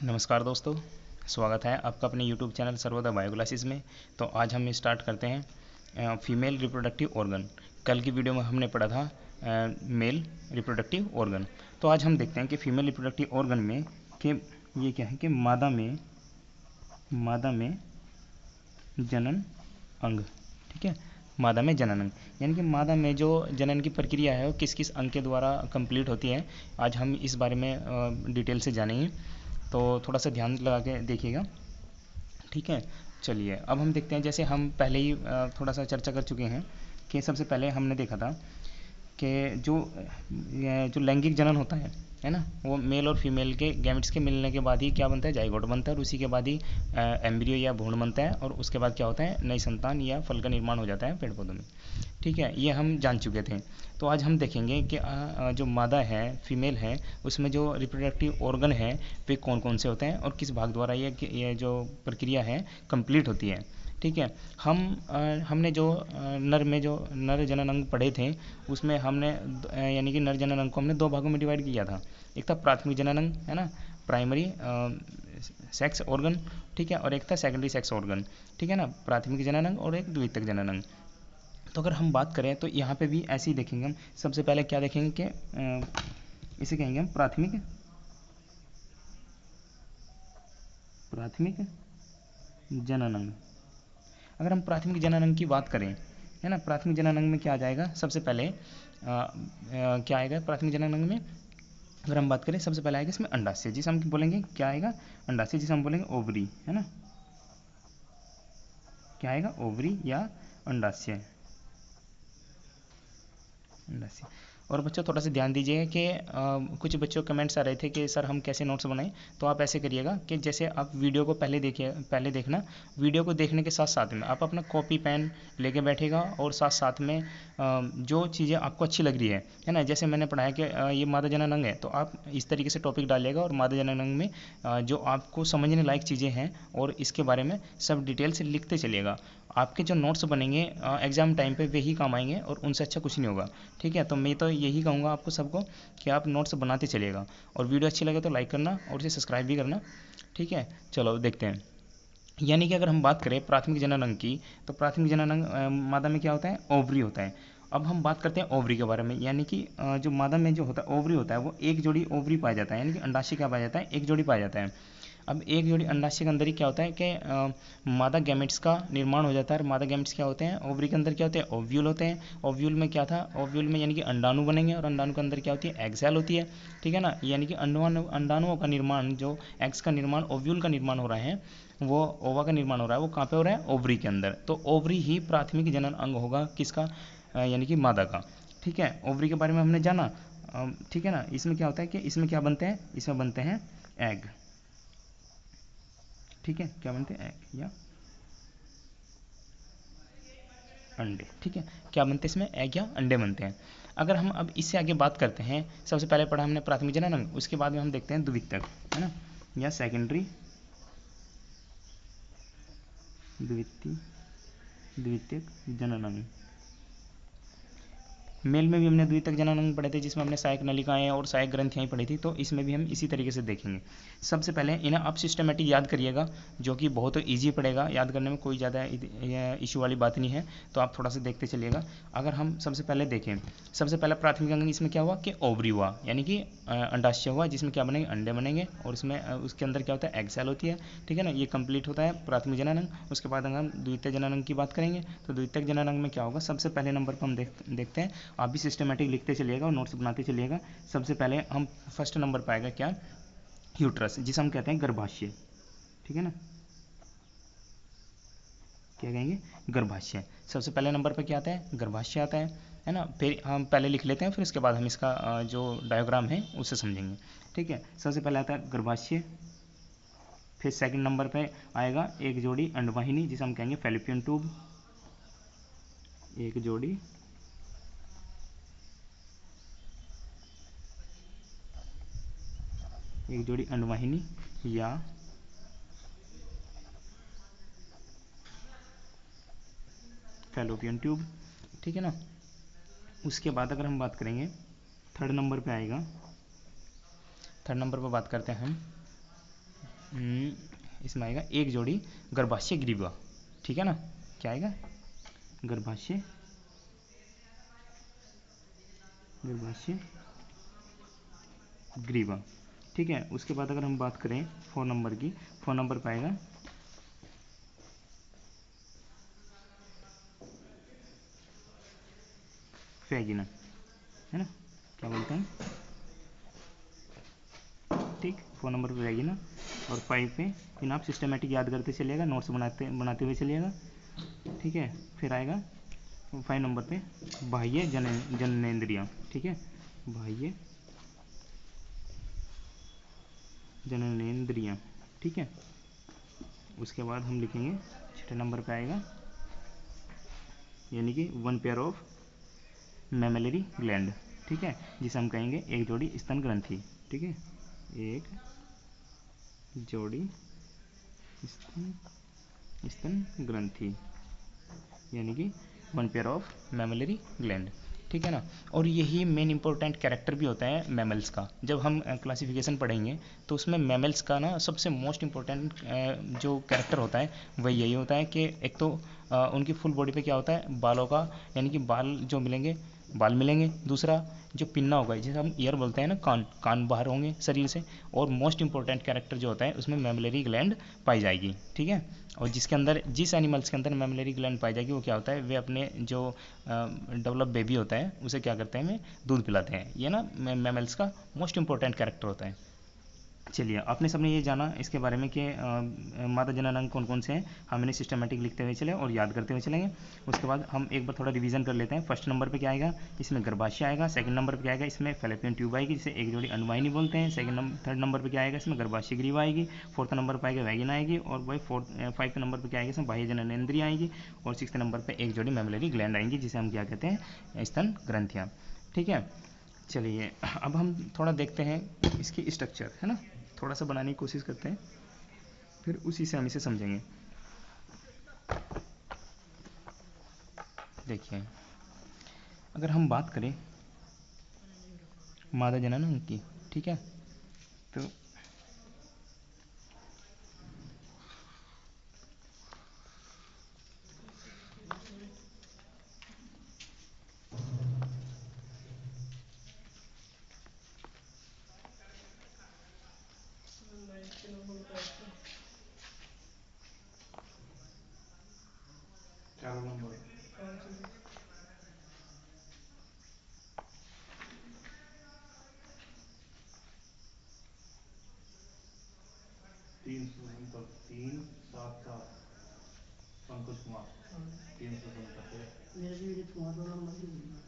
नमस्कार दोस्तों, स्वागत है आपका अपने YouTube channel Sarvodaya bio classes में। तो आज हम स्टार्ट करते हैं फीमेल रिप्रोडक्टिव ऑर्गन। कल की वीडियो में हमने पढ़ा था मेल रिप्रोडक्टिव ऑर्गन। तो आज हम देखते हैं कि फीमेल रिप्रोडक्टिव ऑर्गन में कि ये क्या है कि मादा में जनन अंग। ठीक है, मादा में जनन अंग यानी कि मादा में जो जनन की प्रक्रिया है वो किस किस अंग के द्वारा कंप्लीट होती है। आज हम इस बारे में डिटेल से जानेंगे, तो थोड़ा सा ध्यान लगा के देखिएगा। ठीक है, चलिए अब हम देखते हैं। जैसे हम पहले ही थोड़ा सा चर्चा कर चुके हैं कि सबसे पहले हमने देखा था कि जो लैंगिक जनन होता है ना, वो मेल और फीमेल के गैमेट्स के मिलने के बाद ही क्या बनता है, जाइगोट बनता है, और उसी के बाद ही एम्ब्रियो या भ्रूण बनता है, और उसके बाद क्या होता है, नई संतान या फल का निर्माण हो जाता है पेड़ पौधों में। ठीक है, ये हम जान चुके थे। तो आज हम देखेंगे कि जो मादा है, फीमेल है, उसमें जो रिप्रोडक्टिव ऑर्गन है वे कौन कौन से होते हैं और किस भाग द्वारा ये जो प्रक्रिया है कंप्लीट होती है। ठीक है, हमने जो नर जनन अंग पढ़े थे उसमें हमने यानी कि नर जनन अंग को हमने दो भागों में डिवाइड किया था। एक था प्राथमिक जनन अंग, है ना, प्राइमरी सेक्स ऑर्गन। ठीक है, और एक था सेकेंडरी सेक्स ऑर्गन। ठीक है ना, प्राथमिक जनन अंग और एक द्वितीयक जनन अंग। तो अगर हम बात करें तो यहाँ पे भी ऐसे ही देखेंगे हम। सबसे पहले क्या देखेंगे कि इसे कहेंगे हम प्राथमिक जनन अंग। अगर हम प्राथमिक जनन अंग की बात करें, है ना, प्राथमिक जनन अंग में क्या आ जाएगा, सबसे पहले क्या आएगा प्राथमिक जनन अंग में। अगर हम बात करें सबसे पहले आएगा इसमें अंडाशय, जिसे हम बोलेंगे क्या आएगा, अंडाशय, जिसे हम बोलेंगे ओवरी, है ना। क्या आएगा, ओवरी या अंडाशय। और बच्चों थोड़ा सा ध्यान दीजिए कि कुछ बच्चों कमेंट्स आ रहे थे कि सर हम कैसे नोट्स बनाएं। तो आप ऐसे करिएगा कि जैसे आप वीडियो को पहले देखना, वीडियो को देखने के साथ साथ में आप अपना कॉपी पेन लेके बैठेगा, और साथ साथ में जो चीज़ें आपको अच्छी लग रही है ना, जैसे मैंने पढ़ाया कि ये मादा जनन अंग है, तो आप इस तरीके से टॉपिक डालिएगा, और मादा जनन अंग में जो आपको समझने लायक चीज़ें हैं और इसके बारे में सब डिटेल से लिखते चलिएगा। आपके जो नोट्स बनेंगे एग्ज़ाम टाइम पे वही काम आएंगे, और उनसे अच्छा कुछ नहीं होगा। ठीक है, तो मैं तो यही कहूँगा आपको सबको कि आप नोट्स बनाते चलिएगा, और वीडियो अच्छी लगे तो लाइक करना और इसे सब्सक्राइब भी करना। ठीक है, चलो देखते हैं। यानी कि अगर हम बात करें प्राथमिक जनन अंग की, तो प्राथमिक जनन अंग मादा में क्या होता है, ओवरी होता है। अब हम बात करते हैं ओवरी के बारे में। यानी कि जो मादा में जो होता है ओवरी होता है, वो एक जोड़ी ओवरी पाया जाता है, यानी कि अंडाशय क्या पाया जाता है, एक जोड़ी पाया जाता है। अब एक जोड़ी अंडाशय के अंदर ही क्या होता है कि मादा गैमेट्स का निर्माण हो जाता है। और मादा गैमेट्स क्या होते हैं, ओवरी के अंदर क्या होते हैं, ओव्यूल होते हैं। ओव्यूल में क्या था, ओव्यूल में यानी कि अंडाणु बनेंगे, और अंडाणु के अंदर क्या होती है, एग सेल होती है। ठीक है ना, यानी कि अंडाणुओं का निर्माण, जो एग्स का निर्माण, ओव्यूल का निर्माण हो रहा है, वो ओवा का निर्माण हो रहा है, वो कहाँ पे हो रहा है, ओवरी के अंदर। तो ओवरी ही प्राथमिक जनन अंग होगा किसका, यानी कि मादा का। ठीक है, ओवरी के बारे में हमने जाना। ठीक है ना, इसमें क्या होता है कि इसमें क्या बनते हैं, इसमें बनते हैं एग। ठीक है, क्या बनते हैं, एग या अंडे। ठीक है, क्या बनते हैं इसमें, एग या अंडे बनते हैं। अगर हम अब इससे आगे बात करते हैं, सबसे पहले पढ़ा हमने प्राथमिक जनन अंग, उसके बाद में हम देखते हैं द्वितीयक, है ना, या सेकेंडरी द्वितीयक जनन अंग। मेल में भी हमने द्वितीयक जनन अंग पढ़े थे, जिसमें हमने सहायक नलिकाएं और सहायक ग्रंथियां पढ़ी थी। तो इसमें भी हम इसी तरीके से देखेंगे। सबसे पहले इन्हें आप सिस्टमेटिक याद करिएगा, जो कि बहुत ईजी पड़ेगा, याद करने में कोई ज़्यादा इशू वाली बात नहीं है। तो आप थोड़ा सा देखते चलिएगा। अगर हम सबसे पहले देखें, सबसे पहला प्राथमिक अंग इसमें क्या हुआ कि ओवरी हुआ, यानी कि अंडाशय हुआ, जिसमें क्या बनेंगे, अंडे बनेंगे, और इसमें उसके अंदर क्या होता है, एग सेल होती है। ठीक है ना, ये कंप्लीट होता है प्राथमिक जनन अंग। उसके बाद अगर हम द्वितीय जनन अंग की बात करेंगे, तो द्वितीय जनन अंग में क्या होगा, सबसे पहले नंबर पर हम देखते हैं। आप भी सिस्टमेटिक लिखते चलिएगा और नोट्स बनाते चलिएगा। सबसे पहले हम फर्स्ट नंबर पर आएगा क्या, यूट्रस, जिसे हम कहते हैं गर्भाशय। ठीक है ना, क्या कहेंगे, गर्भाशय। सबसे पहले नंबर पर क्या आता है, गर्भाशय आता है ना। फिर हम पहले लिख लेते हैं, फिर उसके बाद हम इसका जो डायग्राम है उसे समझेंगे। ठीक है, सबसे पहले आता है गर्भाशय। फिर सेकंड नंबर पे आएगा एक जोड़ी अंडवाहिनी, जिसे हम कहेंगे फैलोपियन ट्यूब। एक जोड़ी अंडवाहिनी या फैलोपियन ट्यूब। ठीक है ना, उसके बाद अगर हम बात करेंगे थर्ड नंबर पे आएगा, थर्ड नंबर पर बात करते हैं हम इसमें आएगा एक जोड़ी गर्भाशय ग्रीवा, ठीक है ना। क्या आएगा? गर्भाशय ग्रीवा, ठीक है। उसके बाद अगर हम बात करें फ़ोन नंबर की, फ़ोन नंबर पाएगा वैगिना, है ना, क्या बोलते हैं, ठीक। फ़ोन नंबर पे वैगिना। और 5 पे फिर आप सिस्टमेटिक याद करते चलिएगा, नोट्स बनाते हुए चलिएगा, ठीक है। फिर आएगा 5 नंबर पे बाह्य जननेंद्रियाँ, ठीक है, बाह्य जननेंद्रियाँ, ठीक है। उसके बाद हम लिखेंगे 6 नंबर पे आएगा यानी कि 1 पेयर ऑफ मैमेलरी ग्लैंड, ठीक है, जिसे हम कहेंगे एक जोड़ी स्तन ग्रंथि, ठीक है, एक जोड़ी स्तन ग्रंथि यानी कि 1 पेयर ऑफ मैमेलरी ग्लैंड, ठीक है ना। और यही मेन इंपॉर्टेंट कैरेक्टर भी होता है मैमल्स का। जब हम क्लासिफिकेशन पढ़ेंगे तो उसमें मैमल्स का ना सबसे मोस्ट इंपॉर्टेंट जो कैरेक्टर होता है वह यही होता है कि एक तो उनकी फुल बॉडी पे क्या होता है, बालों का, यानी कि बाल जो मिलेंगे, बाल मिलेंगे। दूसरा जो पिन्ना होगा, जिसे हम ईयर बोलते हैं ना, कान, कान बाहर होंगे शरीर से। और मोस्ट इंपॉर्टेंट कैरेक्टर जो होता है उसमें मैमलरी ग्लैंड पाई जाएगी, ठीक है। और जिसके अंदर, जिस एनिमल्स के अंदर मैमलरी ग्लैंड पाई जाएगी वो क्या होता है, वे अपने जो डेवलप बेबी होता है उसे क्या करते हैं, वे दूध पिलाते हैं। ये ना मैमल्स का मोस्ट इंपॉर्टेंट कैरेक्टर होता है। चलिए, आपने सबने ये जाना इसके बारे में कि माता जननांग कौन कौन से हैं। हम इन्हें सिस्टमेटिक लिखते हुए चले और याद करते हुए चलेंगे। उसके बाद हम एक बार थोड़ा रिवीजन कर लेते हैं। फर्स्ट नंबर पे क्या आएगा, इसमें गर्भाशय आएगा। सेकंड नंबर पे क्या आएगा, इसमें फैलोपियन ट्यूब आएगी, जिसे एक जोड़ी अनुवाहिनी बोलते हैं। थर्ड नंबर पे क्या आएगा, इसमें गर्भाशय ग्रीवा आएगी। फोर्थ नंबर पर आएगा वैगिना आएगी। और वही फाइव नंबर पर क्या आएगा, इसमें बाह्य जननेंद्रियाँ आएगी। और सिक्स नंबर पर एक जोड़ी मैमलरी ग्लैंड आएंगी, जिसे हम क्या कहते हैं, स्तन ग्रंथियाँ, ठीक है। चलिए, अब हम थोड़ा देखते हैं इसकी स्ट्रक्चर, है ना, थोड़ा सा बनाने की कोशिश करते हैं, फिर उसी से हम इसे समझेंगे। देखिए, अगर हम बात करें मादा जनन की, ठीक है, तो नंबर 377 पंकज कुमार 377 मेरे भी विदित कुमार दो नंबर की भूल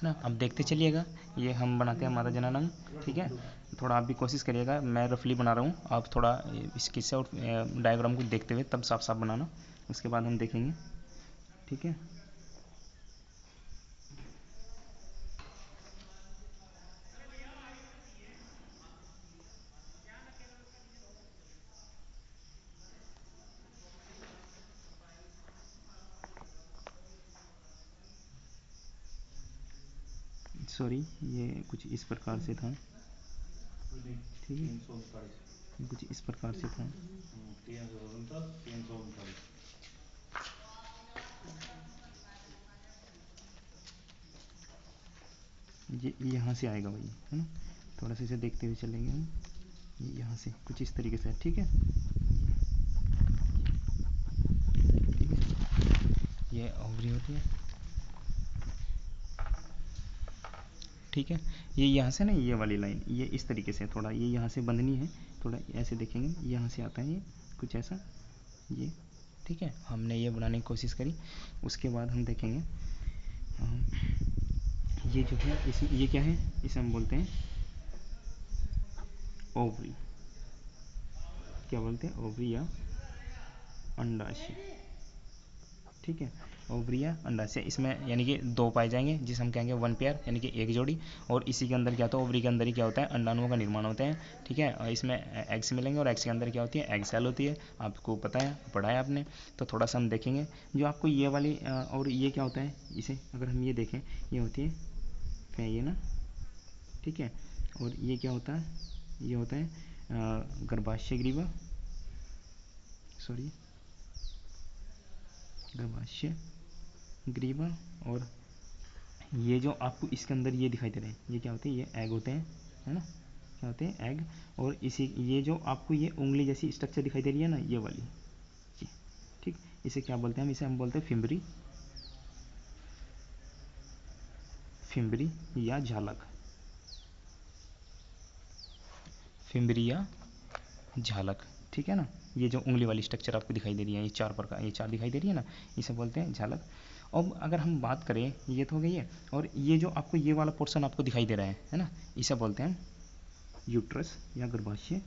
ना। अब देखते चलिएगा, ये हम बनाते हैं माता जननांग, ठीक है। थोड़ा आप भी कोशिश करिएगा, मैं रफली बना रहा हूँ, आप थोड़ा इस किस्से और डायग्राम को देखते हुए तब साफ साफ बनाना, उसके बाद हम देखेंगे, ठीक है। सॉरी, ये कुछ इस प्रकार से था, ठीक है, कुछ इस प्रकार से था। ये यहाँ से आएगा भाई, है ना, थोड़ा सा इसे देखते हुए चलेंगे हम। ये यहाँ से कुछ इस तरीके से, ठीक है, ठीक है, ये ओवरी होती है, ठीक है। ये यहाँ से ना, ये वाली लाइन ये इस तरीके से, थोड़ा ये यहाँ से बंधनी है, थोड़ा ऐसे देखेंगे, यहाँ से आता है ये कुछ ऐसा, ये, ठीक है। हमने ये बनाने की कोशिश करी। उसके बाद हम देखेंगे ये जो है, इस ये क्या है, इसे हम बोलते हैं ओवरी, क्या बोलते हैं, ओवरी या अंडाशय, ठीक है। ओवरी या अंडाशय, इसमें यानी कि 2 पाए जाएंगे जिसे हम कहेंगे 1 पेयर यानी कि एक जोड़ी। और इसी के अंदर क्या होता है, ओवरी के अंदर ही क्या होता है, अंडाणुओं का निर्माण होता है। ठीक है, और इसमें एग्स मिलेंगे और एग्स के अंदर क्या होती है, एग सेल होती है। आपको पता है, पढ़ा है आपने। तो थोड़ा सा हम देखेंगे जो आपको ये वाली और ये क्या होता है, इसे अगर हम ये देखें, ये होती है ये ना, ठीक है। और ये क्या होता है, ये होता है गर्भाशय ग्रीवा, सॉरी गर्भाशय ग्रीवा। और ये जो आपको इसके अंदर ये दिखाई दे रहे हैं, ये क्या होते हैं, ये एग होते हैं, है ना, क्या होते हैं, एग। और इसी ये जो आपको ये उंगली जैसी स्ट्रक्चर दिखाई दे रही है ना, ये वाली, ये, ठीक, इसे क्या बोलते हैं हम, इसे हम बोलते हैं फिम्बरी, फिम्बरी या झालक, फिम्बरी या झालक, ठीक है ना। ये जो उंगली वाली स्ट्रक्चर आपको दिखाई दे रही है, ये 4 प्रकार, ये 4 दिखाई दे रही है ना, इसे बोलते हैं झालक। अब अगर हम बात करें, ये तो हो गई है। और ये जो आपको ये वाला पोर्शन आपको दिखाई दे रहा है ना, इसे बोलते हैं यूट्रस या गर्भाशय,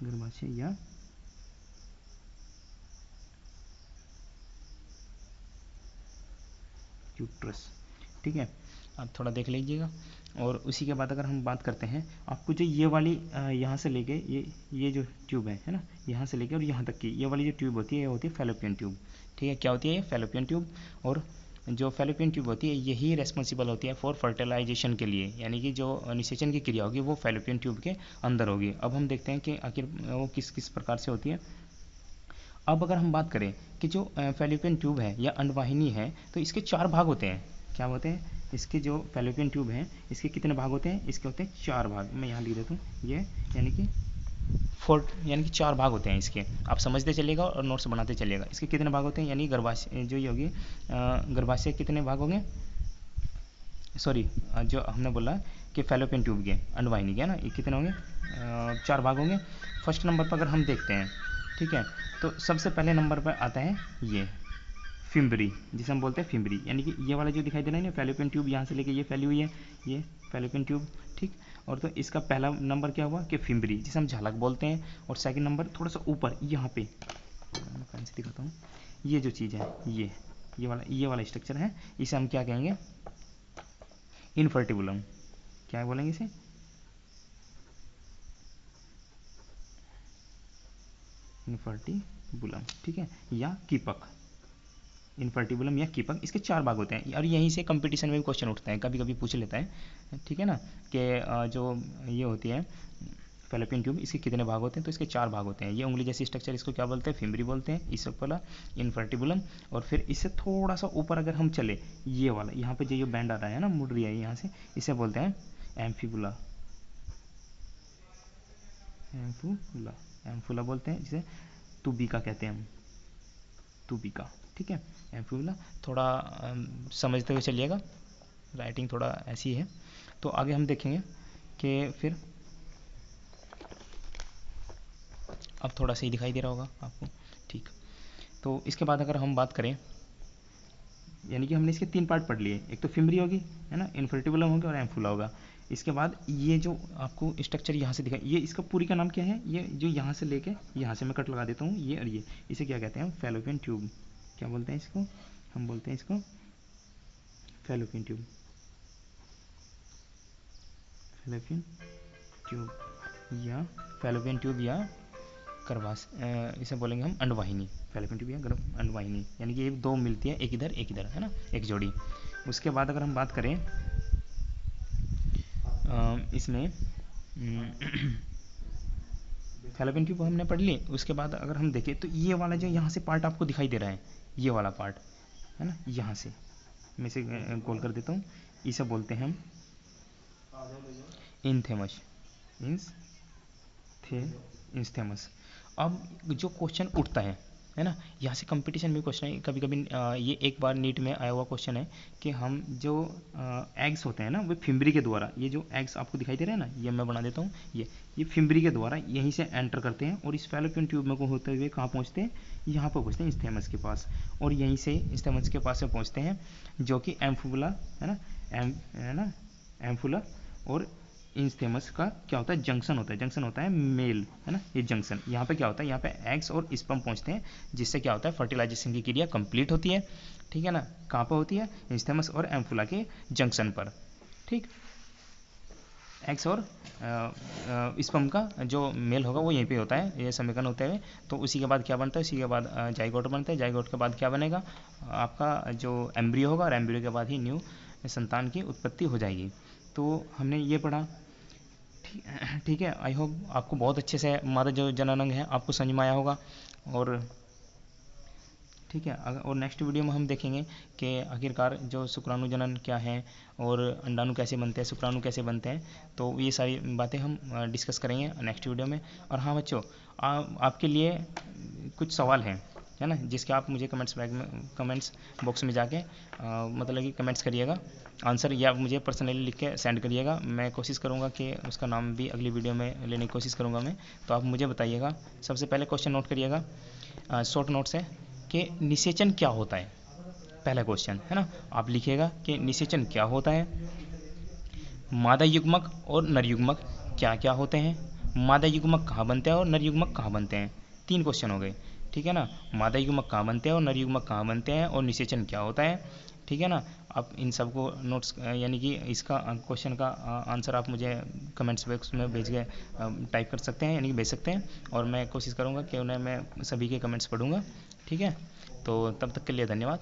गर्भाशय या यूट्रस, ठीक है। आप थोड़ा देख लीजिएगा। और उसी के बाद अगर हम बात करते हैं, आपको जो ये वाली यहाँ से लेके ये जो ट्यूब है ना, यहाँ से लेके और यहाँ तक की ये वाली जो ट्यूब होती है, ये होती है फैलोपियन ट्यूब, ठीक है। क्या होती है ये, फैलोपियन ट्यूब। और जो फैलोपियन ट्यूब होती है, यही रेस्पॉन्सिबल होती है फॉर फर्टिलाइजेशन के लिए, यानी कि जो निषेचन की क्रिया होगी वो फैलोपियन ट्यूब के अंदर होगी। अब हम देखते हैं कि आखिर वो किस किस प्रकार से होती है। अब अगर हम बात करें कि जो फैलोपियन ट्यूब है या अंडवाहिनी है, तो इसके 4 भाग होते हैं। क्या होते हैं इसके, जो फैलोपियन ट्यूब है, इसके कितने भाग होते हैं, इसके होते हैं 4 भाग। मैं यहाँ लिख देता हूँ, ये यानी कि 4, यानी कि 4 भाग होते हैं इसके। आप समझते चलिएगा और नोट्स बनाते चलिएगा। इसके कितने भाग होते हैं, यानी गर्भाशय जो ये होगी, गर्भाशय कितने भाग होंगे, सॉरी जो हमने बोला कि फैलोपियन ट्यूब के, अंडवाहिनी के, है ना, ये कितने होंगे, 4 भाग होंगे। फर्स्ट नंबर पर अगर हम देखते हैं, ठीक है, तो सबसे पहले नंबर पर आता है ये फिम्बरी, जिसे हम बोलते हैं फिम्बरी, यानी कि ये वाला जो दिखाई दे रहा है ना, फैलोपियन ट्यूब यहाँ से लेके ये फैली हुई है, ये फैलोपियन ट्यूब, ठीक। और तो इसका पहला नंबर क्या हुआ कि फिम्बरी, जिसे हम झालक बोलते हैं। और सेकंड नंबर थोड़ा सा ऊपर यहाँ पे, मैं पेन से दिखाता हूँ, ये जो चीज़ है, ये वाला स्ट्रक्चर है, इसे हम क्या कहेंगे, इनफर्टिबुलम। क्या बोलेंगे इसे, इनफर्टिबुलम, ठीक है, या कीपक, इनफर्टिबुलम या कीपक। इसके 4 भाग होते हैं। और यहीं से कंपटीशन में भी क्वेश्चन उठता है, कभी कभी पूछ लेता है, ठीक है ना, कि जो ये होती है फैलोपियन ट्यूब, इसके कितने भाग होते हैं, तो इसके 4 भाग होते हैं। ये उंगली जैसी स्ट्रक्चर, इसको क्या बोलते हैं, फिम्बरी बोलते हैं, इससे पहला इनफर्टिबुलम। और फिर इससे थोड़ा सा ऊपर अगर हम चले, ये वाला यहाँ पे जो बैंड आ रहा है ना, मुड़ रही है यहाँ से, इसे बोलते हैं एम्फिबुला, एम्फुला, एम्फुला बोलते हैं, जिसे तुबिका कहते हैं हम, तुबिका, ठीक है, एम्फिबुला। थोड़ा समझते हुए चलिएगा, राइटिंग थोड़ा ऐसी है। तो आगे हम देखेंगे कि फिर अब थोड़ा सही दिखाई दे रहा होगा आपको, ठीक। तो इसके बाद अगर हम बात करें, यानी कि हमने इसके 3 पार्ट पढ़ लिए, एक तो फिम्बरी होगी, है ना, इनफर्टिबुलम होगा और एम्फुला होगा। इसके बाद ये जो आपको स्ट्रक्चर यहाँ से दिखाई, ये इसका पूरी का नाम क्या है, ये जो यहाँ से लेके यहाँ से मैं कट लगा देता हूँ, ये और ये, इसे क्या कहते हैं, फैलोपियन ट्यूब। क्या बोलते हैं इसको, हम बोलते हैं इसको फैलोपियन ट्यूब, फैलोपियन ट्यूब या फैलोपियन ट्यूब या गर्भाश, इसे बोलेंगे हम अंडवाहिनी, फैलोपियन ट्यूब या अंडवाहिनी, यानी कि ये 2 मिलती है, एक इधर, है ना, एक जोड़ी। उसके बाद अगर हम बात करें इसमें फैलोपियन ट्यूब हमने पढ़ ली। उसके बाद अगर हम देखें तो ये वाला जो यहाँ से पार्ट आपको दिखाई दे रहा है, ये वाला पार्ट, है ना, यहाँ से मैं इसे गोल कर देता हूँ, इसे बोलते हैं हम इंथेमस, इंस्थेमस। अब जो क्वेश्चन उठता है ना, यहाँ से कंपटीशन में क्वेश्चन है, कभी कभी ये एक बार नीट में आया हुआ क्वेश्चन है कि हम जो एग्स होते हैं ना, वो फिम्बरी के द्वारा, ये जो एग्स आपको दिखाई दे रहे हैं ना, ये मैं बना देता हूँ, ये फिम्बरी के द्वारा यहीं से एंटर करते हैं और इस फैलोपियन ट्यूब में को होते हुए कहाँ पहुँचते हैं, यहाँ पर पहुँचते हैं इंस्थेमस के पास। और यहीं से इंस्थेमस के पास से पहुँचते हैं, जो कि एम्फुला, है ना, एम्फुला और इंस्थेमस का क्या होता है, जंक्शन होता है, जंक्शन होता है मेल, है ना, ये जंक्शन। यहाँ पे क्या होता है, यहाँ पे एग्स और स्पर्म पहुँचते हैं, जिससे क्या होता है, फर्टिलाइजेशन की क्रिया कंप्लीट होती है। ठीक है ना, कहाँ पर होती है, इंस्थेमस और एम्फुला के जंक्शन पर। ठीक, एग्स और स्पर्म का जो मेल होगा वो यहीं पे होता है, ये समीकरण होते हुए। तो उसी के बाद क्या बनता है, उसी के बाद जाइगोट बनता है, जाइगोट के बाद क्या बनेगा, आपका जो एम्ब्रियो होगा, और एम्ब्रियो के बाद ही न्यू संतान की उत्पत्ति हो जाएगी। तो हमने ये पढ़ा। ठीक है, आई होप आपको बहुत अच्छे से मादा जो जननांग है आपको समझ में आया होगा। और ठीक है, और नेक्स्ट वीडियो में हम देखेंगे कि आखिरकार जो शुक्राणु जनन क्या है, और अंडाणु कैसे बनते हैं, शुक्राणु कैसे बनते हैं। तो ये सारी बातें हम डिस्कस करेंगे नेक्स्ट वीडियो में। और हाँ बच्चों, आपके लिए कुछ सवाल हैं, है ना, जिसके आप मुझे कमेंट्स बॉक्स में जाके मतलब कि कमेंट्स करिएगा आंसर, या आप मुझे पर्सनली लिख के सेंड करिएगा। मैं कोशिश करूँगा कि उसका नाम भी अगली वीडियो में लेने की कोशिश करूँगा मैं। तो आप मुझे बताइएगा। सबसे पहले क्वेश्चन नोट करिएगा, शॉर्ट नोट से, कि निषेचन क्या होता है। पहला क्वेश्चन है ना, आप लिखिएगा कि निषेचन क्या होता है, मादा युग्मक और नर युग्मक क्या क्या होते हैं, मादा युग्मक कहाँ बनते हैं और नर युग्मक कहाँ बनते हैं। 3 क्वेश्चन हो गए। ठीक है ना, मादा युग्मक कहाँ बनते हैं और नर युग्मक कहाँ बनते हैं, और निषेचन क्या होता है। ठीक है ना, आप इन सबको नोट्स, यानी कि इसका क्वेश्चन का आंसर आप मुझे कमेंट्स बॉक्स में भेज के टाइप कर सकते हैं, यानी कि भेज सकते हैं। और मैं कोशिश करूँगा कि उन्हें मैं सभी के कमेंट्स पढ़ूँगा। ठीक है, तो तब तक के लिए धन्यवाद।